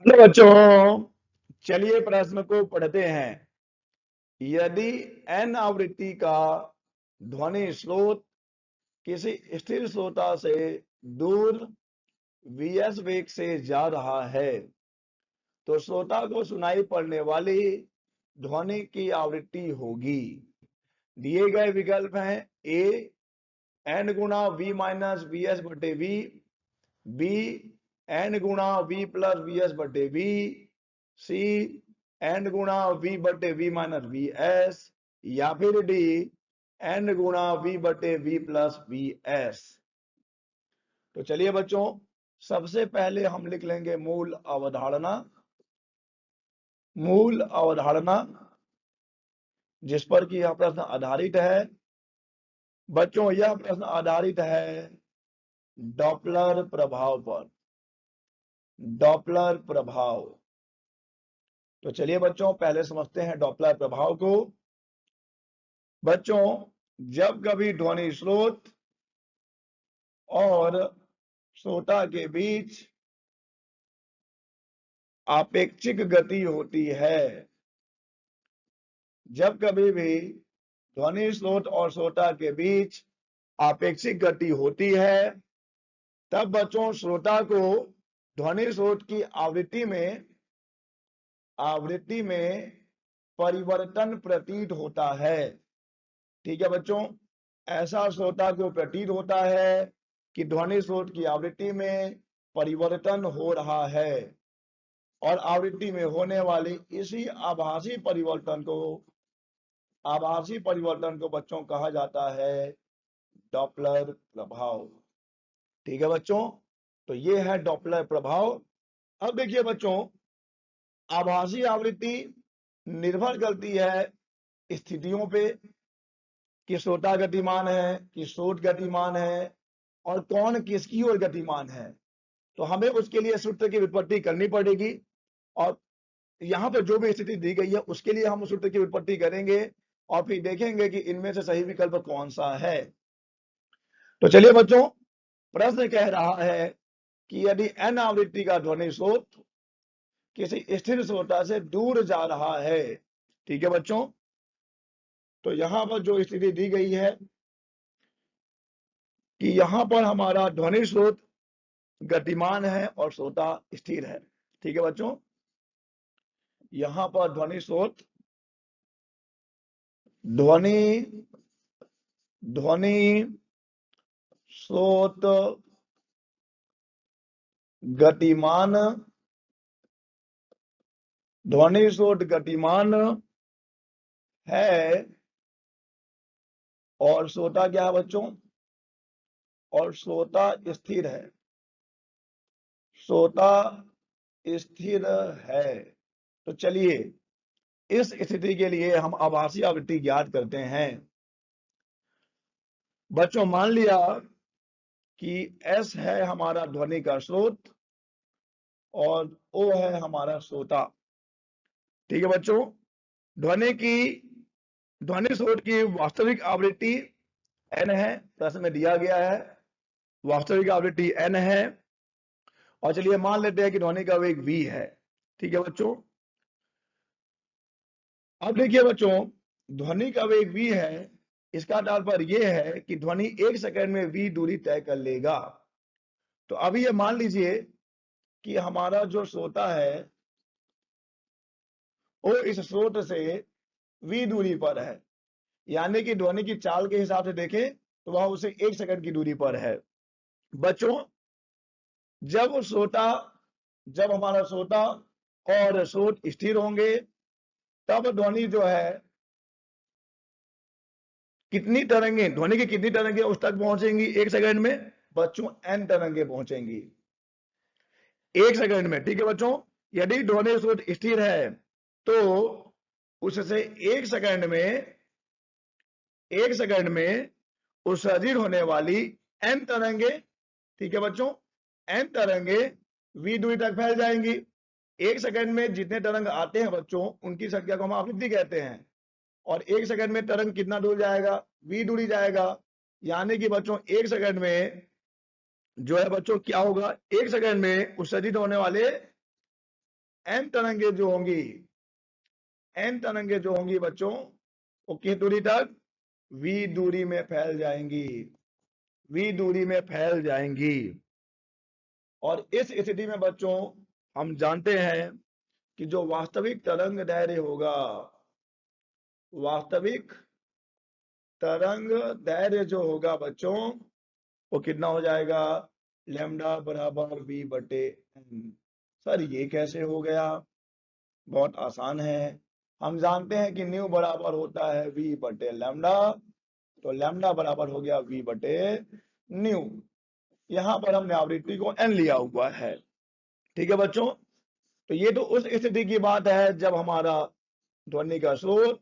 Hello बच्चों, चलिए प्रश्न को पढ़ते हैं। यदि n आवृत्ति का ध्वनि स्रोत किसी स्थिर श्रोता से दूर vs वेग से जा रहा है तो श्रोता को सुनाई पड़ने वाली ध्वनि की आवृत्ति होगी। दिए गए विकल्प हैं ए n गुणा v माइनस वी एस बटे वी, बी n गुणा v प्लस वी एस बटे वी, सी n गुणा v बटे v माइनस वी एस, या फिर डी n गुणा v बटे v प्लस वी एस। तो चलिए बच्चों, सबसे पहले हम लिख लेंगे मूल अवधारणा। मूल अवधारणा जिस पर कि यह प्रश्न आधारित है। बच्चों, यह प्रश्न आधारित है डॉपलर प्रभाव पर। डॉपलर प्रभाव। तो चलिए बच्चों, पहले समझते हैं डॉपलर प्रभाव को। बच्चों, जब कभी ध्वनि स्रोत और श्रोता के बीच आपेक्षिक गति होती है, जब कभी भी ध्वनि स्रोत और श्रोता के बीच आपेक्षिक गति होती है, तब बच्चों श्रोता को ध्वनि स्रोत की आवृत्ति में परिवर्तन प्रतीत होता है। ठीक है बच्चों, ऐसा श्रोता को प्रतीत होता है कि ध्वनि स्रोत की आवृत्ति में परिवर्तन हो रहा है, और आवृत्ति में होने वाली इसी आभासी परिवर्तन को बच्चों कहा जाता है डॉपलर प्रभाव। ठीक है बच्चों, तो ये है डॉपलर प्रभाव। अब देखिए बच्चों, आभासी आवृत्ति निर्भर करती है स्थितियों पे कि श्रोता गतिमान है कि स्रोत गतिमान है और कौन किसकी ओर गतिमान है। तो हमें उसके लिए सूत्र की व्युत्पत्ति करनी पड़ेगी, और यहाँ पर जो भी स्थिति दी गई है उसके लिए हम उस सूत्र की व्युत्पत्ति करेंगे और फिर देखेंगे कि इनमें से सही विकल्प कौन सा है। तो चलिए बच्चों, प्रश्न कह रहा है कि यदि n आवृत्ति का ध्वनि स्रोत किसी स्थिर श्रोता से दूर जा रहा है। ठीक है बच्चों, तो यहां पर जो स्थिति दी गई है कि यहां पर हमारा ध्वनि स्रोत गतिमान है और श्रोता स्थिर है। ठीक है बच्चों, यहां पर ध्वनि स्रोत स्रोत गतिमान है और श्रोता क्या है बच्चों, और श्रोता स्थिर है। श्रोता स्थिर है। तो चलिए, इस स्थिति के लिए हम आभासी आवृत्ति ज्ञात करते हैं। बच्चों, मान लिया कि S है हमारा ध्वनि का स्रोत और O है हमारा श्रोता। ठीक है बच्चों, ध्वनि स्रोत की वास्तविक आवृत्ति n है, प्रश्न में दिया गया है वास्तविक आवृत्ति n है। और चलिए मान लेते हैं कि ध्वनि का वेग v है। ठीक है बच्चों, अब देखिए बच्चों, ध्वनि का वेग v है, इसका तात्पर्य यह है कि ध्वनि 1 सेकंड में v दूरी तय कर लेगा। तो अभी ये मान लीजिए कि हमारा जो श्रोता है वो इस स्रोत से v दूरी पर है, यानी कि ध्वनि की चाल के हिसाब से देखें तो वह उसे 1 सेकंड की दूरी पर है। बच्चों, जब हमारा श्रोता और स्रोत स्थिर होंगे तब ध्वनि जो है ध्वनि की कितनी तरंगे उस तक पहुंचेंगी 1 सेकंड में? बच्चों, n तरंगे पहुंचेंगी 1 सेकंड में। ठीक है बच्चों, यदि ध्वनि स्रोत स्थिर है तो उससे 1 सेकंड में उत्सर्जित होने वाली n तरंगे, ठीक है बच्चों, n तरंगे v दूरी तक फैल जाएंगी। 1 सेकंड में जितने तरंग आते हैं बच्चों, उनकी संख्या को हम आवृत्ति कहते हैं, और 1 सेकंड में तरंग कितना दूर जाएगा? v दूरी जाएगा। यानी कि बच्चों 1 सेकंड में जो है बच्चों क्या होगा, 1 सेकंड में उत्सर्जित होने वाले n तरंगे जो होंगी, n तरंगे जो होंगी बच्चों, वो किस दूरी तक, v दूरी में फैल जाएंगी, v दूरी में फैल जाएंगी। और इस स्थिति में बच्चों हम जानते हैं कि जो वास्तविक तरंग दैर्ध्य होगा, वास्तविक तरंग दैर्ध्य जो होगा बच्चों, वो कितना हो जाएगा, लैम्डा बराबर v बटे n। सर ये कैसे हो गया, बहुत आसान है, हम जानते हैं कि न्यू बराबर होता है v बटे लैम्डा, तो लैम्डा बराबर हो गया v बटे न्यू। यहां पर हमने आवृत्ति को n लिया हुआ है, ठीक है बच्चों। तो ये तो उस स्थिति की बात है जब हमारा ध्वनि का स्रोत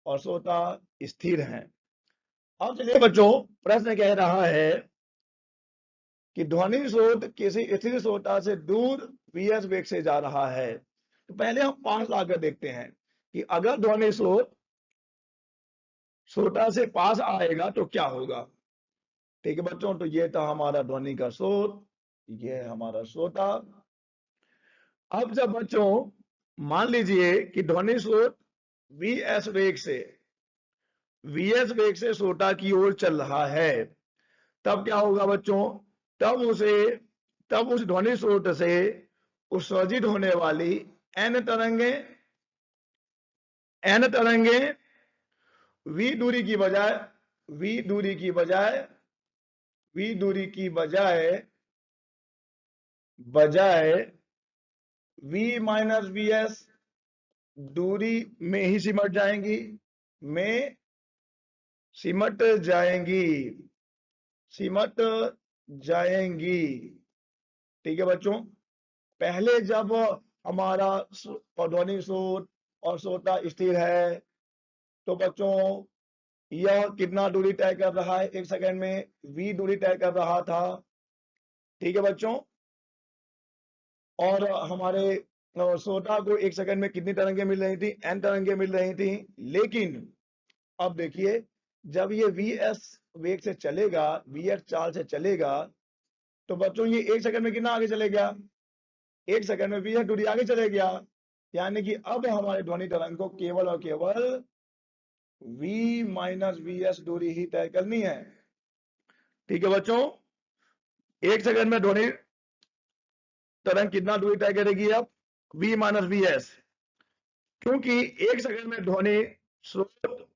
और श्रोता स्थिर है। अब चलिए बच्चों, प्रश्न कह रहा है कि ध्वनि स्रोत किसी स्थिर श्रोता से दूर vs वेग से जा रहा है। तो पहले हम पास लाकर देखते हैं कि अगर ध्वनि स्रोत श्रोता से पास आएगा तो क्या होगा। ठीक है बच्चों, तो ये था हमारा ध्वनि का स्रोत, ये है हमारा श्रोता। अब जब बच्चों मान लीजिए कि ध्वनि स्रोत vs वेग से श्रोता की ओर चल रहा है, तब क्या होगा बच्चों, तब उस ध्वनि स्रोत से उत्सर्जित होने वाली n तरंगे v दूरी की बजाय v माइनस vs दूरी में ही सिमट जाएंगी। ठीक है बच्चों, पहले जब हमारा ध्वनि स्रोत और श्रोता स्थिर है, तो बच्चों यह कितना दूरी तय कर रहा है, एक सेकंड में v दूरी तय कर रहा था। ठीक है बच्चों, और हमारे श्रोता को एक सेकंड में कितनी तरंगे मिल रही थी, n तरंगे मिल रही थी। लेकिन अब देखिए, जब ये vs वेग से चलेगा, vs चाल से चलेगा, तो बच्चों ये एक सेकंड में कितना आगे चले गया, एक सेकंड में vs दूरी आगे चले गया। यानी कि अब हमारे ध्वनि तरंग को केवल और केवल v माइनस vs दूरी ही तय करनी है। ठीक है बच्चों, एक सेकंड में ध्वनि तरंग कितना दूरी तय करेगी, अब v माइनस vs, क्योंकि एक सेकंड में ध्वनि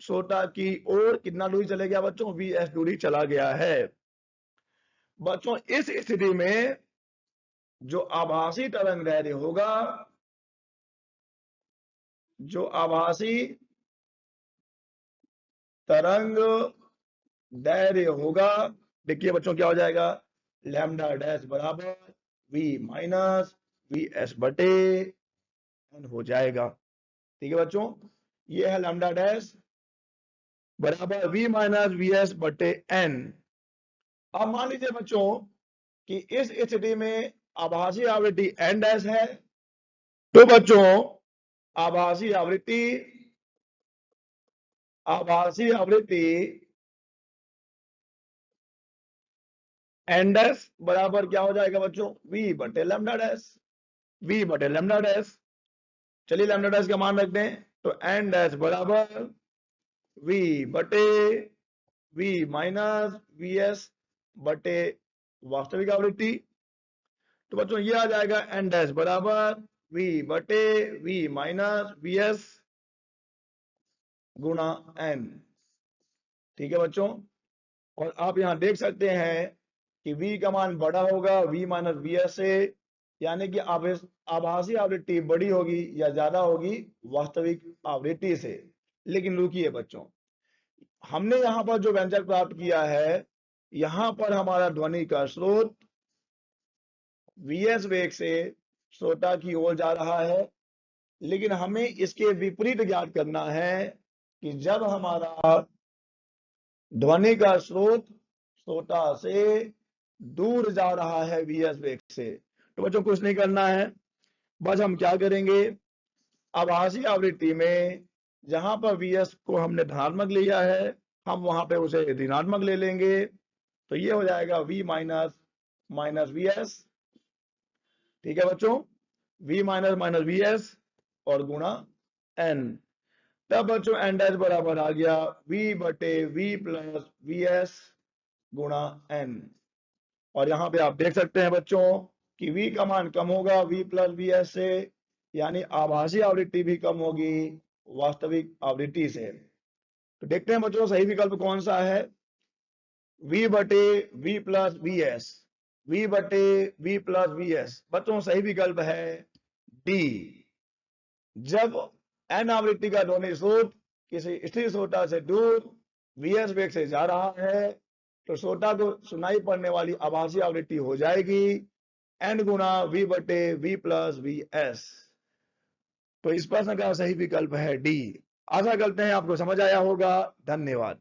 श्रोता की ओर कितना दूरी चले गया बच्चों, vs दूरी चला गया है। बच्चों इस स्थिति में जो आभासी तरंग दैर्ध्य होगा, जो आभासी तरंग दैर्ध्य होगा, देखिए बच्चों क्या हो जाएगा, लैम्डा डैश बराबर v माइनस vs बटे n हो जाएगा। ठीक है बच्चों, ये है लैम्डा डैश बराबर v माइनस vs बटे n। अब मान लीजिए बच्चों कि इस स्थिति में आभासी आवृत्ति n डैश है, तो बच्चों आभासी आवृत्ति n डैश बराबर क्या हो जाएगा बच्चों, v बटे लैम्डा डैश। चलिए लैम्डा डैश का मान रखते हैं, तो n डैश बराबर v बटे v माइनस vs बटे वास्तविक आवृत्ति। तो बच्चों ये आ जाएगा n डैश बराबर v बटे v माइनस vs गुणा n। ठीक है बच्चों, और आप यहां देख सकते हैं कि v का मान बड़ा होगा v माइनस vs से, यानी कि आभासी आवृत्ति बड़ी होगी या ज्यादा होगी वास्तविक आवृत्ति से। लेकिन रुकिए बच्चों, हमने यहां पर जो व्यंजक प्राप्त किया है, यहां पर हमारा ध्वनि का स्रोत vs वेग से श्रोता की ओर जा रहा है, लेकिन हमें इसके विपरीत ज्ञात करना है कि जब हमारा ध्वनि का स्रोत श्रोता से दूर जा रहा है vs वेग से, तो बच्चों कुछ नहीं करना है, बस हम क्या करेंगे, आभासी आवृत्ति में जहां पर vs को हमने धनात्मक लिया है, हम वहां पे उसे ऋणात्मक ले लेंगे। तो ये हो जाएगा v माइनस vs। ठीक है बच्चों, v minus minus V S और गुणा n। तब बच्चों n डैश बराबर आ गया v बटे v प्लस वी एस गुणा n। और यहां पे आप देख सकते हैं बच्चों कि v का मान कम होगा v प्लस वी एस से, यानी आभासी आवृत्ति भी कम होगी वास्तविक आवृत्ति से। तो देखते हैं बच्चों सही विकल्प कौन सा है। v बटे v plus V S, v बटे v प्लस वी एस। बच्चों सही विकल्प है डी। जब n आवृत्ति का ध्वनि स्रोत किसी स्थिर श्रोता से दूर vs वेग से जा रहा है तो श्रोता को सुनाई पड़ने वाली आभासी आवृत्ति हो जाएगी n गुना v बटे v प्लस वी एस। तो इस प्रश्न का सही विकल्प है डी। आशा करते हैं आपको समझ आया होगा। धन्यवाद।